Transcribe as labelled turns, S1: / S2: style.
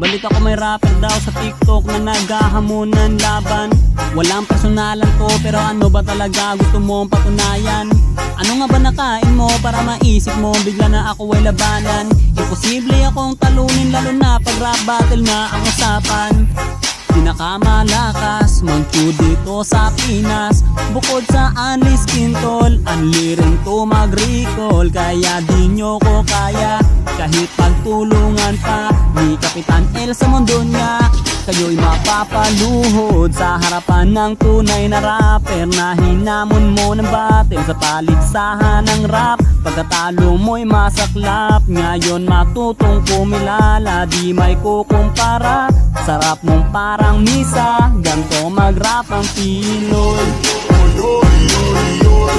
S1: Balita ko may rapper daw sa TikTok na naghahamunan laban. Walang personalan to, pero ano ba talaga gusto mong patunayan? Ano nga ba nakain mo para maisip mo bigla na ako ay labanan? Imposible akong talunin lalo na pag rap battle na ang usapan. Pinakamalakas mag-two dito sa Pinas. Bukod sa Unli Skin Tol, unli rin to mag-recall. Kaya di nyo ko kaya kahit pagtulungan pa ni Kapitan El sa mundo niya. Kayo'y mapapaluhod sa harapan ng tunay na rapper na hinamon mo ng battle sa paligsahan ng rap. Pagkatalo mo'y masaklap, ngayon matutong kumilala, di may kukumpara. Sarap mong parang misa, ganto mag-rap ang Pinoy.
S2: Oy, oy, oy, oy,